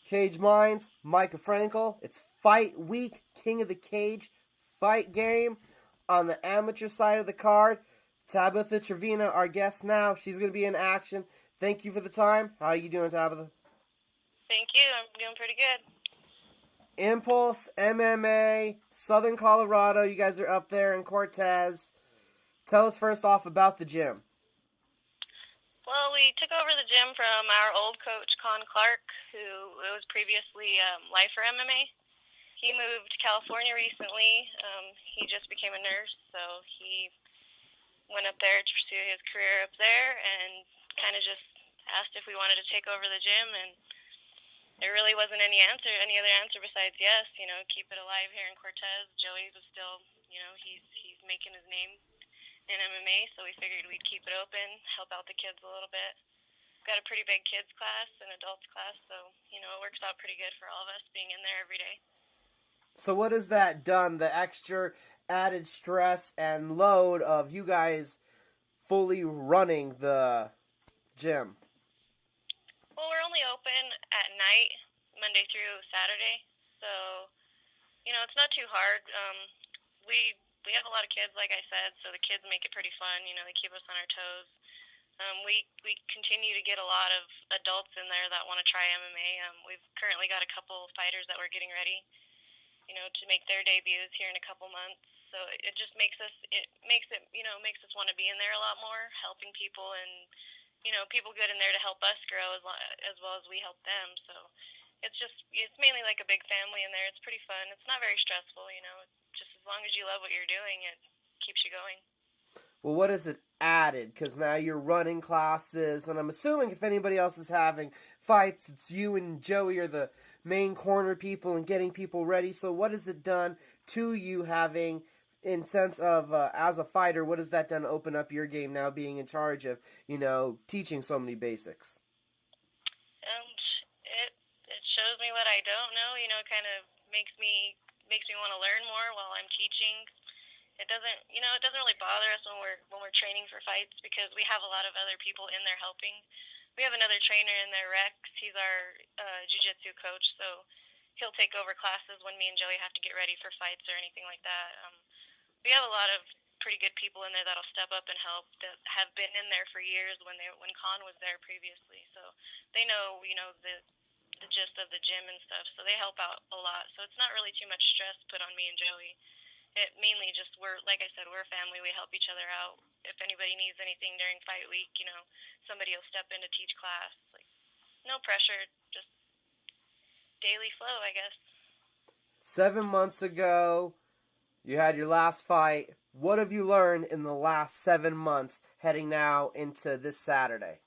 Cage Minds, Micah Frankel. It's fight week, King of the Cage fight game on the amateur side of the card. Tabitha Tervino, our guest now. She's going to be in action. Thank you for the time. How are you doing, Tabitha? Thank you. I'm doing pretty good. Impulse, MMA, Southern Colorado. You guys are up there in Cortez. Tell us first off about the gym. Well, we took over the gym from our old coach, Con Clark, who was previously Lifer MMA. He moved to California recently. He just became a nurse, so he went up there to pursue his career up there and kind of just asked if we wanted to take over the gym, and there really wasn't any other answer besides yes. Keep it alive here in Cortez. Joey was still, he's making his name in MMA, so we figured we'd keep it open, help out the kids a little bit. We've got a pretty big kids class and adults class, so it works out pretty good for all of us being in there every day. So what has that done, the extra added stress and load of you guys fully running the gym? Well, we're only open at night, Monday through Saturday, so it's not too hard. We have a lot of kids, like I said, so the kids make it pretty fun. They keep us on our toes. We continue to get a lot of adults in there that want to try MMA. We've currently got a couple fighters that we're getting ready, to make their debuts here in a couple months. So it just makes us want to be in there a lot more, helping people and people good in there to help us grow as well as we help them. So it's mainly like a big family in there. It's pretty fun. It's not very stressful. Just as long as you love what you're doing, it keeps you going. Well, what has it added? Because now you're running classes, and I'm assuming if anybody else is having fights, it's you and Joey are the main corner people and getting people ready. So what has it done to you having, in sense of as a fighter, what has that done to open up your game now being in charge of, teaching so many basics? It shows me what I don't know. Kind of makes me want to learn more while I'm teaching. It doesn't really bother us when we're training for fights because we have a lot of other people in there helping. We have another trainer in there, Rex. He's our jiu-jitsu coach, so he'll take over classes when me and Joey have to get ready for fights or anything like that. We have a lot of pretty good people in there that'll step up and help that have been in there for years when Con was there previously, so they know the gist of the gym and stuff, so they help out a lot. So it's not really too much stress put on me and Joey. It mainly just like I said, we're a family. We help each other out. If anybody needs anything during fight week, somebody will step in to teach class. Like, no pressure, just daily flow, I guess. 7 months ago, you had your last fight. What have you learned in the last 7 months heading now into this Saturday?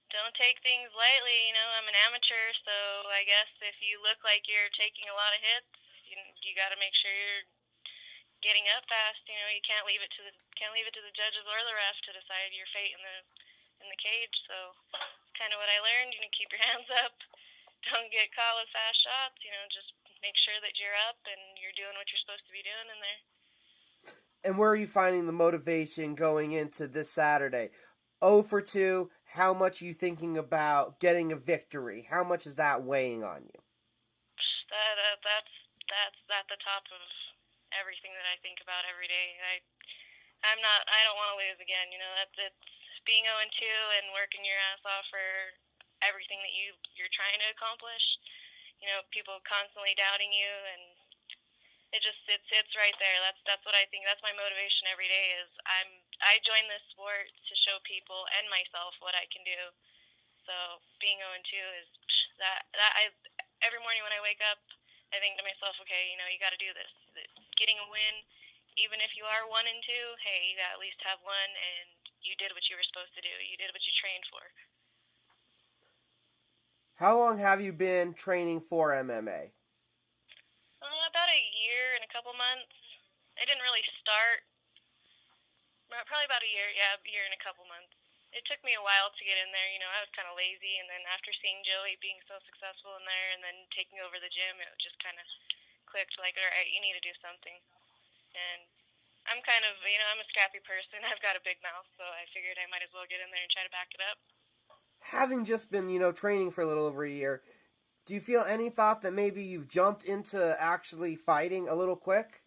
Don't take things lightly. I'm an amateur, so I guess if you look like you're taking a lot of hits, you got to make sure you're getting up fast. You can't leave it to the judges or the ref to decide your fate in the cage. So it's kind of what I learned. Keep your hands up. Don't get caught with fast shots. Just make sure that you're up and you're doing what you're supposed to be doing in there. And where are you finding the motivation going into this Saturday? 0 for 2, how much are you thinking about getting a victory? How much is that weighing on you? That's at the top of everything that I think about every day. I don't want to lose again. It's being 0 and 2 and working your ass off for everything that you're trying to accomplish. People constantly doubting you, and it's right there. That's what I think. That's my motivation every day. I joined this sport to show people and myself what I can do. So being 0 and 2 is every morning when I wake up, I think to myself, okay, you got to do this. Getting a win, even if you are 1 and 2, hey, you got to at least have one, and you did what you were supposed to do. You did what you trained for. How long have you been training for MMA? About a year and a couple months. I didn't really start. Probably about a year, yeah, a year and a couple months. It took me a while to get in there. I was kind of lazy, and then after seeing Joey being so successful in there and then taking over the gym, it just kind of clicked like, all right, you need to do something. And I'm kind of, I'm a scrappy person. I've got a big mouth, so I figured I might as well get in there and try to back it up. having just been, training for a little over a year, do you feel any thought that maybe you've jumped into actually fighting a little quick?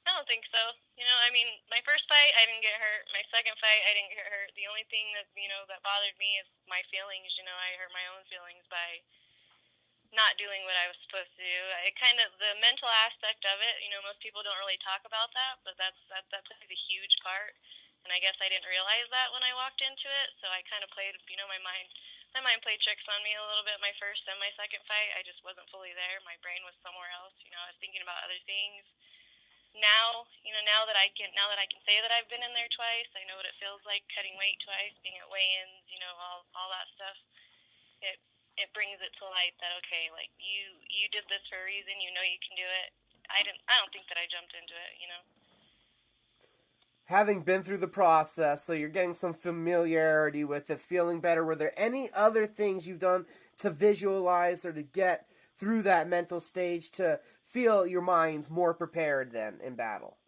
I don't think so. I mean, my first fight, I didn't get hurt. My second fight, I didn't get hurt. The only thing that, that bothered me is my feelings. I hurt my own feelings by not doing what I was supposed to do. It kind of, the mental aspect of it, most people don't really talk about that, but that plays a huge part. And I guess I didn't realize that when I walked into it, so I kind of played, my mind played tricks on me a little bit my first and my second fight. I just wasn't fully there. My brain was somewhere else. I was thinking about other things. Now that I can say that I've been in there twice, I know what it feels like cutting weight twice, being at weigh-ins, all that stuff. It it brings it to light that okay, like you did this for a reason. You can do it. I don't think that I jumped into it. Having been through the process, so you're getting some familiarity with it, feeling better. Were there any other things you've done to visualize or to get through that mental stage to feel your mind's more prepared than in battle?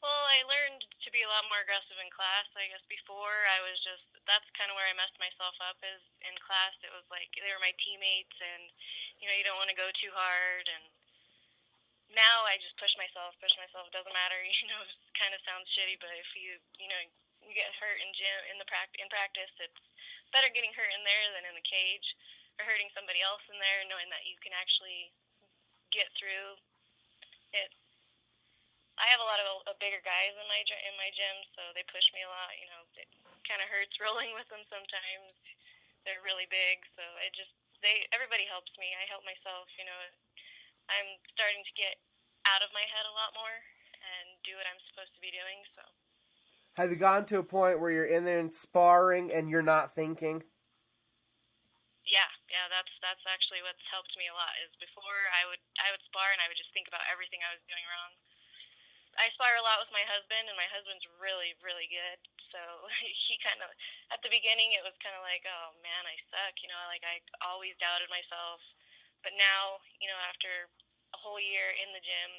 Well, I learned to be a lot more aggressive in class. I guess before I was just that's kind of where I messed myself up is in class. It was like they were my teammates, and you don't want to go too hard. And now I just push myself. Push myself. It doesn't matter. It kind of sounds shitty, but if you get hurt in gym in practice, it's better getting hurt in there than in the cage or hurting somebody else in there, knowing that you can actually get through it. I have a lot of bigger guys in my gym, so they push me a lot. It kind of hurts rolling with them sometimes. They're really big, so everybody helps me. I help myself. I'm starting to get out of my head a lot more and do what I'm supposed to be doing. So Have you gotten to a point where you're in there and sparring and you're not thinking? yeah, that's actually what's helped me a lot. Is before I would spar and I would just think about everything I was doing wrong. I spar a lot with my husband, and my husband's really, really good. So he kind of, at the beginning, it was kind of like, oh man, I suck. Like I always doubted myself. But now, after a whole year in the gym,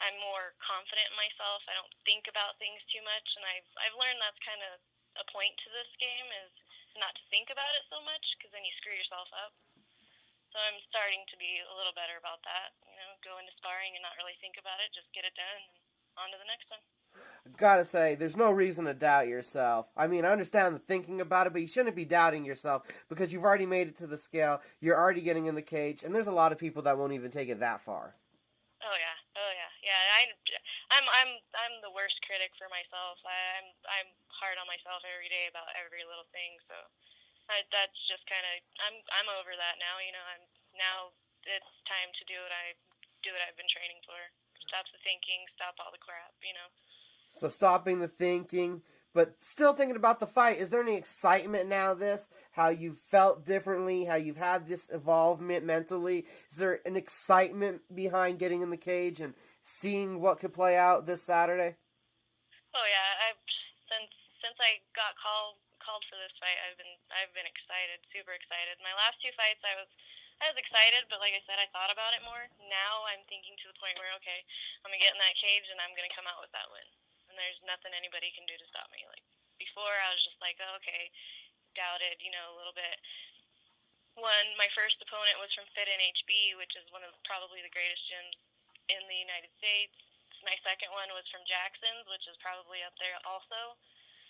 I'm more confident in myself. I don't think about things too much, and I've learned that's kind of a point to this game is not to think about it so much because then you screw yourself up. So I'm starting to be a little better about that. Go into sparring and not really think about it, just get it done, and on to the next one. Gotta say, there's no reason to doubt yourself. I mean, I understand the thinking about it, but you shouldn't be doubting yourself because you've already made it to the scale. You're already getting in the cage, and there's a lot of people that won't even take it that far. Oh yeah, yeah. I'm the worst critic for myself. I'm hard on myself every day about every little thing. So that's just kind of I'm over that now. Now it's time to do what I've been training for. Stop the thinking. Stop all the crap. So stopping the thinking, but still thinking about the fight. Is there any excitement now? How you've felt differently, how you've had this involvement mentally. Is there an excitement behind getting in the cage and seeing what could play out this Saturday? Oh yeah, since I got called for this fight, I've been excited, super excited. My last two fights, I was excited, but like I said, I thought about it more. Now I'm thinking to the point where okay, I'm gonna get in that cage and I'm gonna come out with that win. And there's nothing anybody can do to stop me. Like before, I was just like, oh, okay, doubted, a little bit. My first opponent was from Fit NHB, which is one of probably the greatest gyms in the United States. My second one was from Jackson's, which is probably up there also.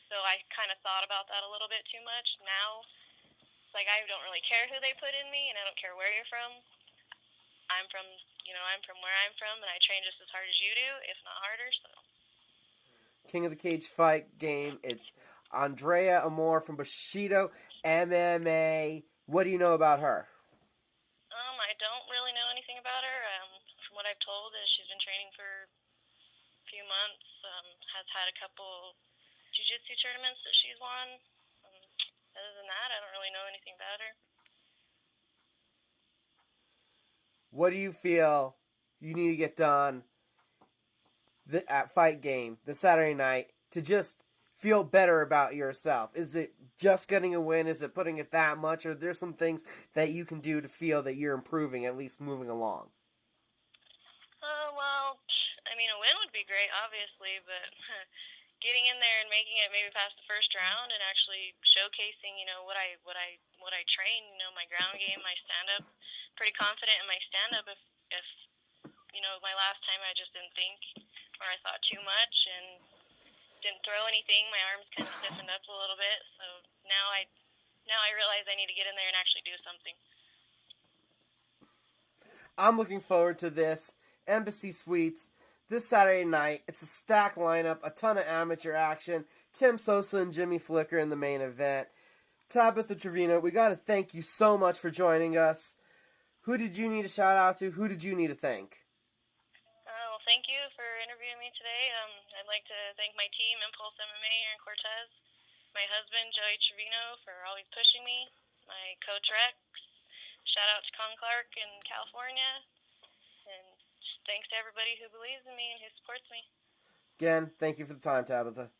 So I kind of thought about that a little bit too much. Now, it's like I don't really care who they put in me, and I don't care where you're from. I'm from, I'm from where I'm from, and I train just as hard as you do, if not harder. So. King of the Cage fight game. It's Andrea Amor from Bushido MMA. What do you know about her? I don't really know anything about her. From what I've told, is she's been training for a few months. Has had a couple jiu-jitsu tournaments that she's won. Other than that, I don't really know anything about her. What do you feel you need to get done at fight game this Saturday night to just feel better about yourself? Is it just getting a win? Is it putting it that much? Or are there some things that you can do to feel that you're improving, at least moving along? Well, I mean, a win would be great, obviously, but getting in there and making it maybe past the first round and actually showcasing, what I train, my ground game, my stand up. Pretty confident in my stand up if my last time I just didn't think or I thought too much and didn't throw anything. My arms kind of stiffened up a little bit. So now I realize I need to get in there and actually do something. I'm looking forward to this. Embassy Suites this Saturday night. It's a stacked lineup, a ton of amateur action. Tim Sosa and Jimmy Flicker in the main event. Tabitha Tervino, we got to thank you so much for joining us. Who did you need to shout out to? Who did you need to thank? Well, thank you for interviewing me today. I'd like to thank my team, Impulse MMA here in Cortez, my husband, Joey Trevino, for always pushing me, my coach, Rex. Shout out to Con Clark in California. And thanks to everybody who believes in me and who supports me. Again, thank you for the time, Tabitha.